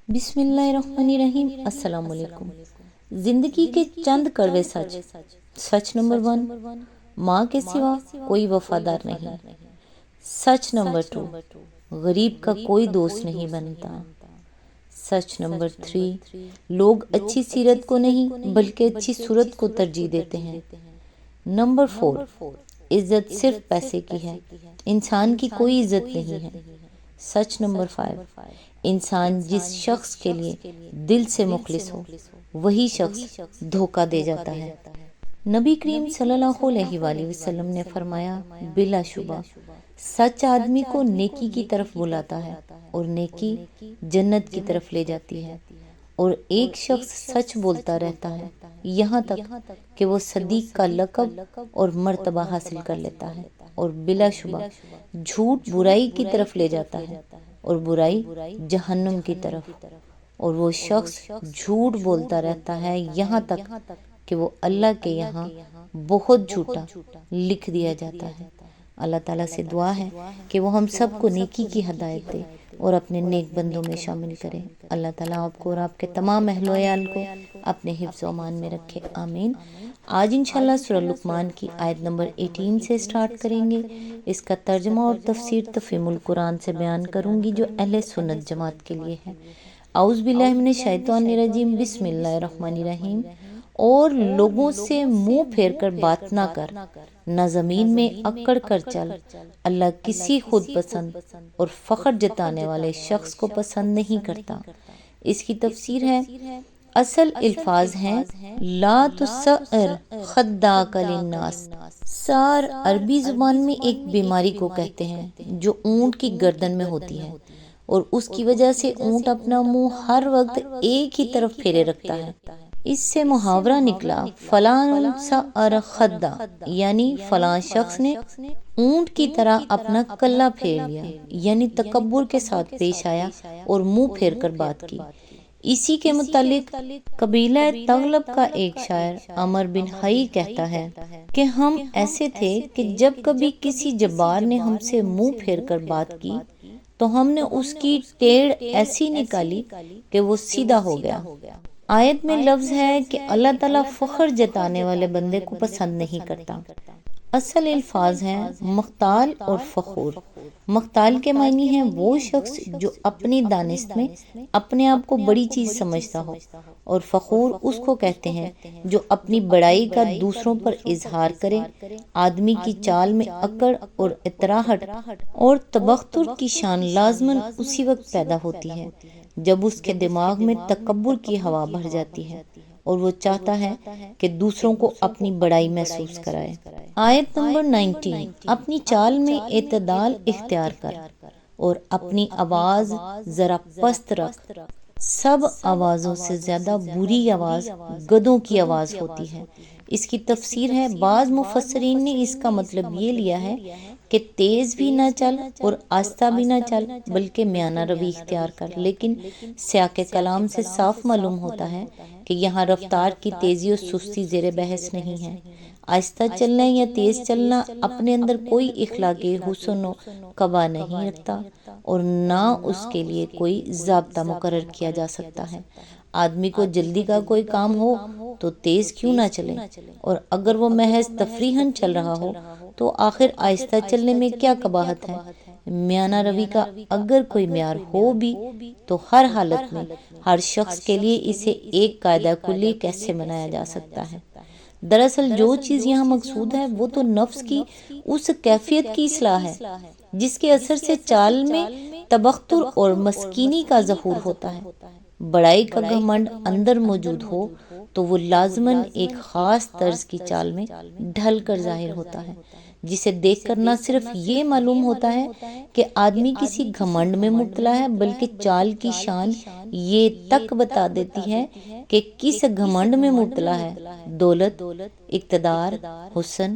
بسم اللہ الرحمن الرحیم۔ السلام علیکم۔ زندگی کے چند کڑوے سچ۔ سچ نمبر 1، ماں کے سوا کوئی وفادار نہیں۔ سچ نمبر 2، غریب کا کوئی دوست نہیں بنتا۔ سچ نمبر 3، لوگ اچھی سیرت کو نہیں بلکہ اچھی صورت کو ترجیح دیتے ہیں۔ نمبر 4، عزت صرف پیسے کی ہے، انسان کی کوئی عزت نہیں ہے۔ سچ نمبر 5، انسان جس شخص کے لیے دل سے مخلص ہو وہی شخص دھوکہ دے جاتا ہے۔ نبی کریم صلی اللہ علیہ وآلہ وسلم نے فرمایا، بلا شبہ سچ آدمی کو نیکی کی طرف بلاتا ہے اور نیکی جنت کی طرف لے جاتی ہے، اور ایک شخص سچ بولتا رہتا ہے یہاں تک کہ وہ صدیق کا لقب اور مرتبہ حاصل کر لیتا ہے، اور بلا شبہ جھوٹ برائی کی طرف لے جاتا ہے اور برائی جہنم کی طرف، اور وہ شخص جھوٹ بولتا رہتا ہے یہاں تک کہ وہ اللہ کے یہاں بہت جھوٹا لکھ دیا جاتا ہے۔ اللہ تعالیٰ سے دعا ہے کہ وہ ہم سب کو نیکی کی ہدایت دے اور اپنے نیک بندوں میں شامل کرے۔ اللہ تعالیٰ آپ کو اور آپ کے تمام اہل و عیال کو اپنے حفظ و امان میں رکھے، آمین۔ آج انشاءاللہ سورہ لقمان کی آیت نمبر 18 سے سٹارٹ کریں گے۔ اس کا ترجمہ اور تفسیر تفہیم القرآن سے بیان کروں گی جو اہل سنت جماعت کے لیے ہے۔ اعوذ باللہ من الشیطان الرجیم، بسم اللہ الرحمن الرحیم۔ اور لوگوں سے منہ پھیر کر بات نہ کر، نہ زمین میں اکڑ کر چل، اللہ کسی خود پسند اور فخر جتانے والے شخص کو پسند نہیں کرتا۔ اس کی تفسیر ہے، اصل الفاظ ہیں لا تسعر خداک للناس۔ سعر عربی زبان میں ایک بیماری کو کہتے ہیں جو اونٹ کی گردن میں ہوتی ہے، اور اس کی وجہ سے اونٹ اپنا منہ ہر وقت ایک ہی طرف پھیرے رکھتا ہے۔ اس سے محاورہ نکلا فلاں سعر خدا، یعنی فلاں شخص نے اونٹ کی طرح اپنا کلہ پھیر لیا، یعنی تکبر کے ساتھ پیش آیا اور منہ پھیر کر بات کی۔ اسی کے متعلق قبیلہ تغلب کا ایک شاعر عمر بن حی کہتا ہے کہ ہم ایسے تھے کہ جب کبھی کسی جبار نے ہم سے منہ پھیر کر بات کی تو ہم نے اس کی ٹیڑھ ایسی نکالی کہ وہ سیدھا ہو گیا۔ آیت میں لفظ ہے کہ اللہ تعالیٰ فخر جتانے والے بندے کو پسند نہیں کرتا۔ اصل الفاظ ہیں مختال اور فخور۔ مختال کے معنی ہیں وہ شخص جو اپنی دانست میں اپنے آپ کو بڑی چیز سمجھتا ہو، اور فخور اس کو کہتے ہیں جو اپنی بڑائی کا دوسروں پر اظہار کرے۔ آدمی کی چال میں اکڑ اور اطراحٹ اور تبختر کی شان لازماً اسی وقت پیدا ہوتی ہے جب اس کے دماغ میں تکبر کی ہوا بھر جاتی ہے اور وہ چاہتا ہے کہ دوسروں کو اپنی بڑائی محسوس کرائے۔ آیت نمبر 19، اپنی چال میں اعتدال اختیار کر اور اپنی آواز ذرا پست رکھ۔ سب آوازوں سے زیادہ بری آواز گدھوں کی آواز ہوتی ہے۔ اس کی تفسیر ہے، بعض مفسرین نے اس کا مطلب یہ لیا ہے کہ تیز بھی نہ چل اور آہستہ بھی نہ چل بلکہ میانہ روی اختیار کر، لیکن سیاق کلام سے صاف معلوم ہوتا ہے کہ یہاں رفتار کی تیزی اور سستی زیر بحث نہیں ہے۔ آہستہ چلنا یا تیز چلنا اپنے اندر کوئی اخلاقی حسن و قبا نہیں رکھتا اور نہ اس کے لیے کوئی ضابطہ مقرر کیا جا سکتا ہے۔ آدمی کو جلدی کا کوئی کام ہو تو تیز کیوں نہ چلے، اور اگر وہ محض تفریحاً چل رہا ہو تو آخر آہستہ چلنے میں کیا قباحت ہے۔ میانہ روی کا اگر کوئی معیار ہو بھی تو ہر حالت میں ہر شخص کے لیے اسے ایک قاعدہ کلی کیسے بنایا جا سکتا ہے۔ دراصل جو چیز یہاں مقصود ہے وہ تو نفس کی اس کیفیت کی اصلاح ہے جس کے اثر سے چال میں تبختر اور مسکینی کا ظہور ہوتا ہے۔ بڑائی کا گھمنڈ اندر موجود ہو تو وہ لازماً ایک خاص طرز کی چال میں ڈھل کر ظاہر ہوتا ہے، جسے دیکھ کر نہ صرف یہ معلوم ہوتا ہے کہ آدمی کسی گھمنڈ میں مبتلا ہے بلکہ چال کی شان یہ تک بتا دیتی ہے کہ کس گھمنڈ میں مبتلا ہے۔ دولت، اقتدار، حسن،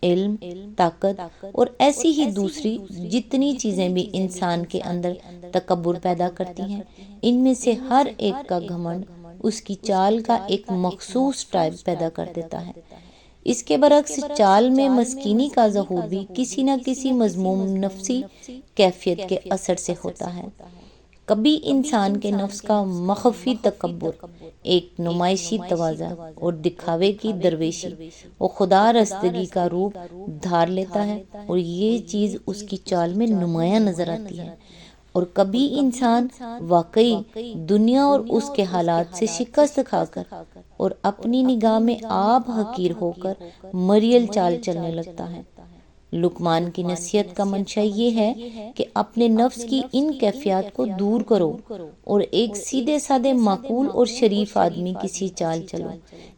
علم، طاقت اور ایسی ہی دوسری جتنی چیزیں بھی انسان کے اندر تکبر پیدا کرتی ہیں، ان میں سے ہر ایک کا گھمنڈ اس کی چال کا ایک مخصوص ٹائپ پیدا کر دیتا ہے۔ اس کے برعکس چال میں مسکینی کا ظہور بھی کسی نہ کسی مذموم نفسی کیفیت کے اثر سے ہوتا ہے۔ کبھی انسان کے نفس کا مخفی تکبر، ایک نمائشی تواضع اور دکھاوے کی درویشی وہ خدا رستگی کا روپ دھار لیتا ہے اور یہ چیز اس کی چال میں نمایاں نظر آتی ہے، اور کبھی انسان واقعی دنیا اور اس کے حالات سے شکست کھا کر اور اپنی نگاہ میں آپ حقیر ہو کر مریل چال چلنے لگتا ہے۔ لقمان کی نصیحت کا منشا یہ ہے کہ اپنے نفس کی ان کیفیات کو دور کرو اور ایک سیدھے سادے معقول اور شریف آدمی کی سی چال چلو،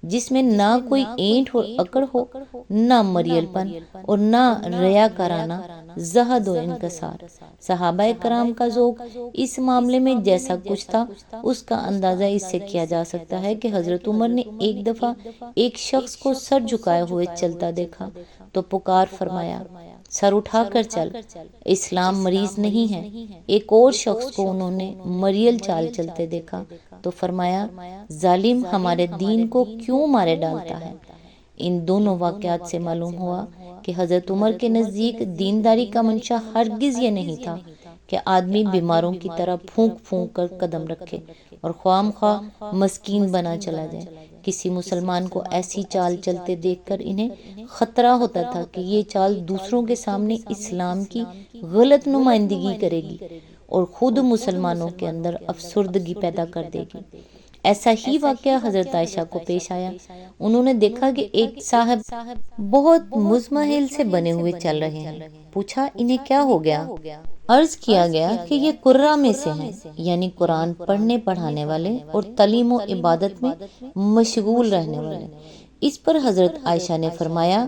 جس میں نہ کوئی اینٹ اور اکڑ ہو، نہ مریل پن اور نہ ریاکارانہ زہد و انکسار۔ صحابہ کرام کا ذوق اس معاملے میں جیسا کچھ تھا، اس کا اندازہ اس سے کیا جا سکتا ہے کہ حضرت عمر نے ایک دفعہ ایک شخص کو سر جھکائے ہوئے چلتا دیکھا تو پکار فرمایا، سر اٹھا کر چل، اسلام مریض نہیں ہے۔ ایک اور شخص کو انہوں نے مریل چال چلتے دیکھا تو فرمایا، ظالم ہمارے دین کو کیوں مارے ڈالتا ہے۔ ان دونوں واقعات سے معلوم ہوا کہ حضرت عمر کے نزدیک دینداری کا منشا ہرگز یہ نہیں تھا کہ آدمی بیماروں کی طرح پھونک پھونک کر قدم رکھے اور خواہ مخواہ مسکین بنا چلا جائے۔ کسی مسلمان کو ایسی چال چلتے دیکھ کر انہیں خطرہ ہوتا تھا کہ یہ چال دوسروں کے سامنے اسلام کی غلط نمائندگی کرے گی اور خود مسلمانوں کے اندر افسردگی پیدا کر دے گی۔ ایسا ہی واقعہ حضرت عائشہ کو پیش آیا۔ انہوں نے دیکھا کہ ایک صاحب بہت مزمحل سے بنے ہوئے چل رہے ہیں۔ پوچھا، انہیں کیا ہو گیا؟ عرض کیا گیا کہ یہ قرہ میں سے ہیں، یعنی قرآن پڑھنے پڑھانے والے اور تعلیم و عبادت میں مشغول رہنے والے۔ اس پر حضرت عائشہ نے فرمایا،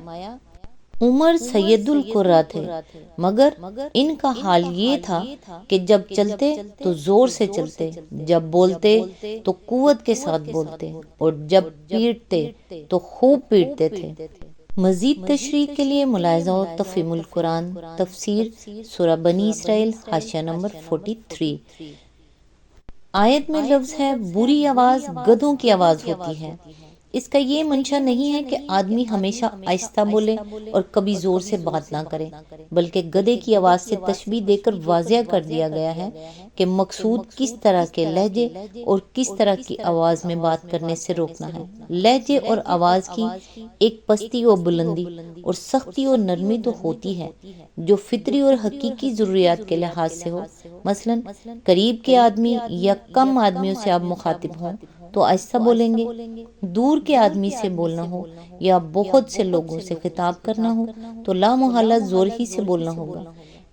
عمر سید القرہ تھے، مگر ان کا حال یہ تھا کہ جب چلتے تو زور سے چلتے، جب بولتے تو قوت کے ساتھ بولتے، اور جب پیٹتے تو خوب پیٹتے تھے۔ مزید تشریح کے لیے ملاحظہ و تفہیم القرآن، تفسیر سورہ بنی اسرائیل، حاشیہ نمبر 43۔ آیت میں لفظ ہے بری آواز گدھوں کی آواز ہوتی ہے۔ اس کا یہ منشا نہیں ہے کہ آدمی ہمیشہ آہستہ بولے اور کبھی زور سے بات نہ کرے، بلکہ گدھے کی آواز سے تشبیہ دے کر واضح کر دیا گیا ہے کہ مقصود کس طرح کے لہجے اور کس طرح کی آواز میں بات کرنے سے روکنا ہے۔ لہجے اور آواز کی ایک پستی و بلندی اور سختی و نرمی تو ہوتی ہے جو فطری اور حقیقی ضروریات کے لحاظ سے ہو۔ مثلا قریب کے آدمی یا کم آدمیوں سے آپ مخاطب ہوں تو آہستہ بولیں گے، دور کے آدمی سے بولنا ہو یا بہت سے لوگوں سے خطاب کرنا ہو تو لامحالہ زور ہی سے بولنا ہوگا۔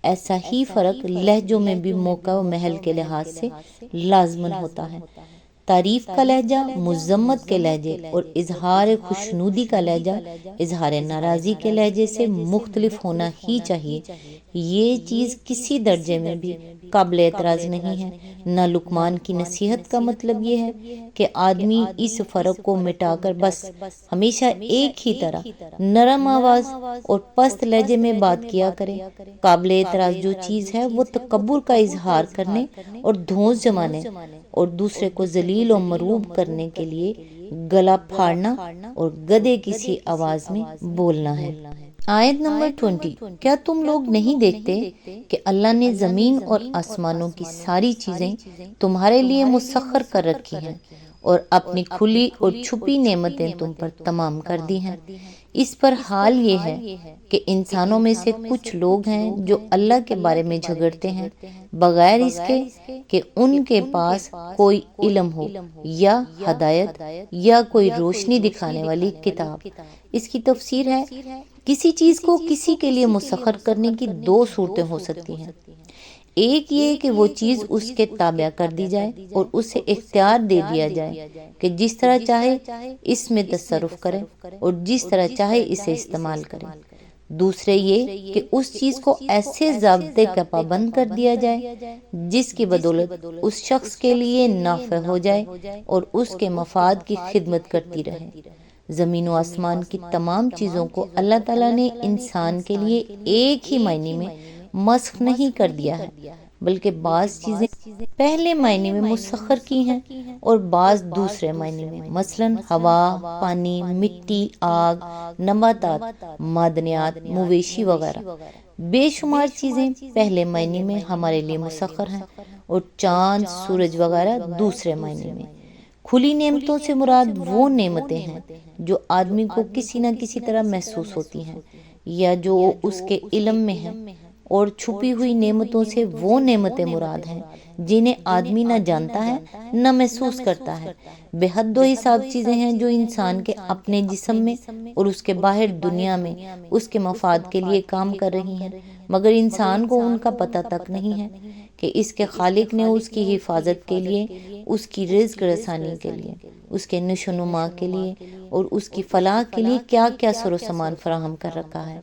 ایسا ہی فرق لہجوں میں بھی موقع و محل کے لحاظ سے لازماً ہوتا ہے۔ تعریف کا لہجہ مذمت کے لہجے اور اظہار خوشنودی کا لہجہ اظہار ناراضی کے لہجے سے مختلف ہونا ہی چاہیے۔ یہ چیز کسی درجے میں بھی قابل اعتراض نہیں ہے۔ نہ لقمان کی نصیحت کا مطلب یہ ہے کہ آدمی اس فرق کو مٹا کر بس ہمیشہ ایک ہی طرح نرم آواز اور پست لہجے میں بات کیا کرے۔ قابل اعتراض جو چیز ہے وہ تکبر کا اظہار کرنے اور دھونس جمانے اور دوسرے کو ذلیل و مروب کرنے کے لیے گلا پھاڑنا اور گدھے کی سی آواز میں بولنا ہے۔ آیت نمبر 20، کیا تم لوگ نہیں دیکھتے کہ اللہ نے زمین اور آسمانوں کی ساری چیزیں تمہارے لیے مسخر کر رکھی ہیں اور اپنی کھلی اور چھپی نعمتیں تم پر تمام کر دی ہیں۔ اس پر حال یہ ہے کہ انسانوں میں سے کچھ لوگ ہیں جو اللہ کے بارے میں جھگڑتے ہیں بغیر اس کے کہ ان کے پاس کوئی علم ہو یا ہدایت یا کوئی روشنی دکھانے والی کتاب۔ اس کی تفسیر ہے، کسی چیز کو کسی کے لیے مسخر کرنے کی دو صورتیں ہو سکتی ہیں۔ ایک یہ کہ وہ چیز اس کے تابع کر دی جائے اور اسے اختیار دے دیا جائے کہ جس طرح چاہے اس میں تصرف کرے اور جس طرح چاہے اسے استعمال کرے۔ دوسرے یہ کہ اس چیز کو ایسے ضابطے کا پابند کر دیا جائے جس کی بدولت اس شخص کے لیے نافع ہو جائے اور اس کے مفاد کی خدمت کرتی رہے۔ زمین و آسمان کی تمام چیزوں کو اللہ تعالیٰ نے انسان کے لیے ایک ہی معنی میں مسخ نہیں کر دیا ہے، بلکہ بعض چیزیں پہلے معنی میں مسخر کی ہیں اور بعض دوسرے معنی میں، مثلاً ہوا، پانی، مٹی، آگ، نباتات، معدنیات، مویشی وغیرہ۔ بے شمار چیزیں پہلے معنی میں ہمارے لیے مسخر ہیں اور چاند، سورج وغیرہ دوسرے معنی میں۔ کھلی نعمتوں سے مراد وہ نعمتیں ہیں جو آدمی کو کسی نہ کسی طرح محسوس ہوتی ہیں یا جو اس کے علم میں ہیں، اور چھپی ہوئی نعمتوں سے وہ نعمتیں مراد ہیں جنہیں آدمی نہ جانتا ہے نہ محسوس کرتا ہے۔ بے حد و حساب چیزیں ہیں جو انسان کے اپنے جسم میں اور اس کے باہر دنیا میں اس کے مفاد کے لیے کام کر رہی ہیں، مگر انسان کو ان کا پتہ تک نہیں ہے کہ اس کے خالق نے اس کی حفاظت کے لیے، اس کی رزق رسانی کے لیے، اس کے نشو و نما کے لیے اور اس کی فلاح کے لیے کیا کیا سر و سامان فراہم کر رکھا ہے۔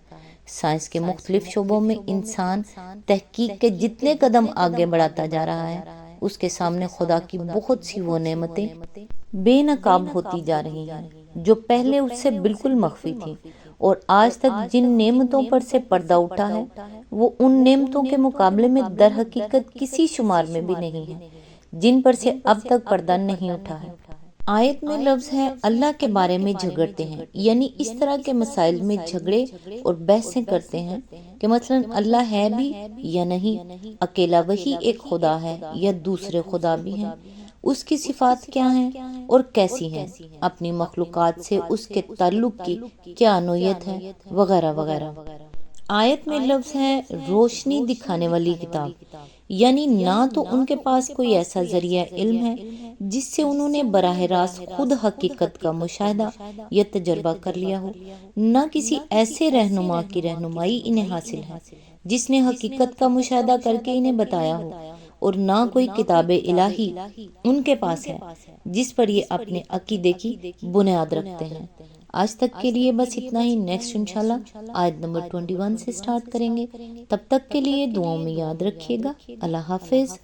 سائنس کے مختلف شعبوں میں انسان تحقیق کے جتنے قدم آگے بڑھاتا جا رہا ہے، اس کے سامنے خدا کی بہت سی وہ نعمتیں بے نقاب ہوتی جا رہی ہیں جو پہلے اس سے بالکل مخفی تھیں، اور آج تک جن نعمتوں پر سے پردہ اٹھا ہے وہ ان نعمتوں کے مقابلے میں در حقیقت کسی شمار میں بھی نہیں ہے جن پر سے اب تک پردہ نہیں اٹھا ہے۔ آیت میں لفظ ہے اللہ کے بارے میں جھگڑتے ہیں، یعنی اس طرح کے مسائل میں جھگڑے اور بحثیں کرتے ہیں کہ مثلاً اللہ ہے بھی یا نہیں، اکیلا وہی ایک خدا ہے یا دوسرے خدا بھی ہیں، اس کی صفات کیا ہیں اور کیسی ہیں، اپنی مخلوقات سے اس کے تعلق کی کیا نوعیت ہے، وغیرہ وغیرہ۔ آیت میں لفظ ہے روشنی دکھانے والی کتاب، یعنی نہ تو ان کے پاس کوئی ایسا ذریعہ علم ہے جس سے انہوں نے براہ راست خود حقیقت کا مشاہدہ یا تجربہ کر لیا ہو، نہ کسی ایسے رہنما کی رہنمائی انہیں حاصل ہے جس نے حقیقت کا مشاہدہ کر کے انہیں بتایا ہو، اور نہ کوئی کتاب الہی ان کے پاس ہے جس پر یہ اپنے عقیدے کی بنیاد رکھتے ہیں۔ آج تک کے لیے بس اتنا ہی، نیکسٹ انشاءاللہ آیت نمبر 21 سے سٹارٹ کریں گے۔ تب تک کے لیے دعاؤں میں یاد رکھیے گا۔ اللہ حافظ۔